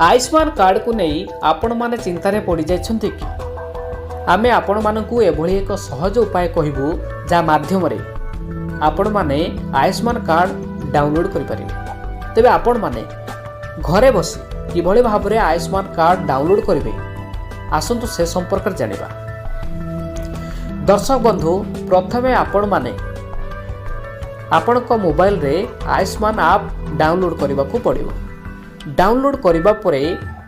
Ayushman card को नहीं आपण माने चिंतार पड़ जाइछन्ति कि आमे आपण मानकु एभली एक सहज उपाय कहबू जा माध्यम रे आपण माने आयुष्मान कार्ड डाउनलोड करि परिबे। तेबे आपण माने घरे बसी किभली भाबरे आयुष्मान कार्ड डाउनलोड करिवे आसंतु से संपर्क जानिबा। दर्शक बंधु प्रथमे आपण माने आपण को मोबाइल रे आयुष्मान ऐप डाउनलोड करबा को पड़िबो। डाउनलोड करबा परे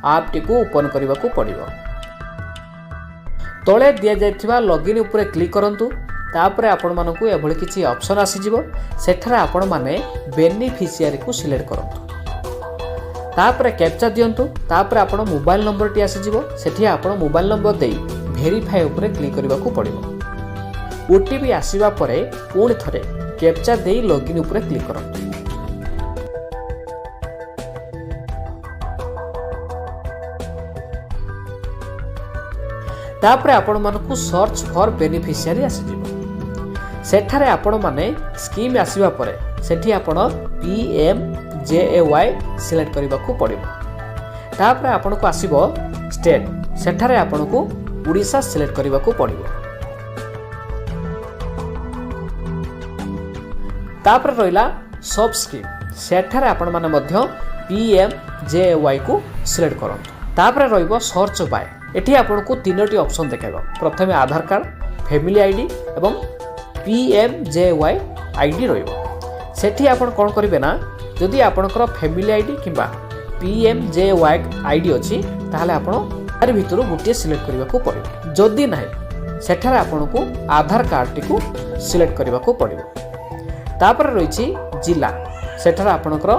ऐप टी को ओपन करबा को पड़िबो। तळे दिया जायथिबा लॉगिन उपरे क्लिक करंतु। तापरे आपण मानकु एभली किछि ऑप्शन आसी जिवो। सेठरा आपण माने बेनिफिशियरी को सिलेक्ट करंतु। तापरे कैप्चा दियंतु। तापरे आपण मोबाइल नंबर टी आसी जिवो। सेठी आपण मोबाइल नंबर देई वेरीफाई उपरे क्लिक करबा को पड़िबो। ओटीपी आसीबा परे पुणी थरे कैप्चा देई लॉगिन उपरे क्लिक करंतु। तापरे आपण मानकु सर्च फॉर बेनिफिशियरी आसी जिवो। सेठारे आपण माने स्कीम आसीबा परे सेठी आपण PMJAY सिलेक्ट करबा को पड़िबो। तापरे आपण को आसीबो स्टेट। सेठारे आपण को उड़ीसा सिलेक्ट करबा को पड़िबो। तापरे रहिला सब स्कीम। सेठारे आपण माने मध्य PMJAY को सिलेक्ट करंतु। तापरे रहिबो सर्च बाय। एठी आपण को तीनोटी ऑप्शन देखाइबो। प्रथमे आधार कार्ड, फैमिली आईडी एवं PMJAY आईडी रहिबो। सेठी आपण कोन करिवे ना जदि आपणकर फैमिली आईडी किंबा PMJAY आईडी अछि ताहाले आपण तार भितरु गुटिए सिलेक्ट करबा को पड़िबो। जदि नाही सेठारे आपण को आधार कार्ड टी को सिलेक्ट करबा को पड़िबो। तापर रहिछि जिला। सेठारे आपणकर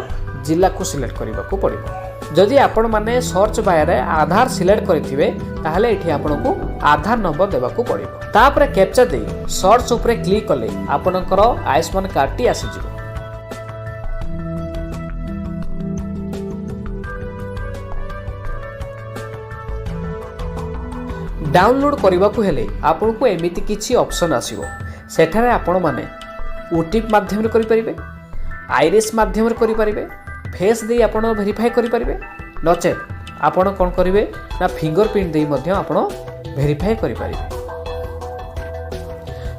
जिला को सिलेक्ट करबा को पड़िबो। जदि आपण माने सर्च बाय रे आधार सिलेक्ट करिथिबे ताहाले एठी आपणको आधार नंबर देबा को पड़िबो। तापर कैप्चा दे सर्च उपरे क्लिक कले आपणकर आयुष्मान कार्ड टी आसी जिवो। डाउनलोड करबा को हेले आपणको एमिति किछि ऑप्शन आसीबो। सेठारे आपण माने ओटीपी माध्यम रे करि परिबे, आईरिस माध्यम रे करि परिबे, फेस दे आपण वेरीफाई करि परिबे, नचेत आपण कोन करिवे ना फिंगरप्रिंट दे मध्य आपण वेरीफाई करि परिबे।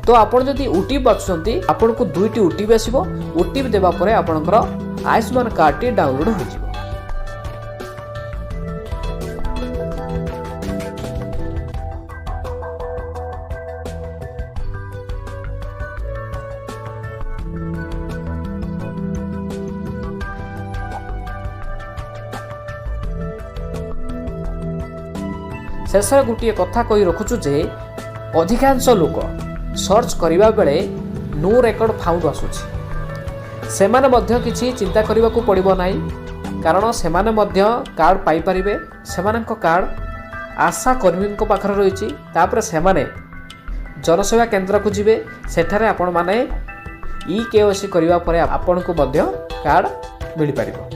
तो आपण जदि ओटीपी बाछुंती आपण को दुईटी ओटीपी आसीबो। ओटीपी देबा परे आपणकर आयुष्मान कार्ड टी डाउनलोड हो जिवो। शेष गोटे कथा कही रखुचु जे अधिकांश लोक सर्च करिबा बेले नो रेकर्ड फाउंड आसुछि। सेमाने मध्य किछि चिंता करिबा को पड़िबो नाही कारण सेमाने मध्य कार्ड पाई परिबे। सेमानक कार्ड आशा कर्मी को पाखर रहिछि। तापर सेमाने जनसेवा केंद्र को जिवे। सेठारे आपण माने EKYC करिबा परे आपण को मध्य कार्ड मिलि परिबो।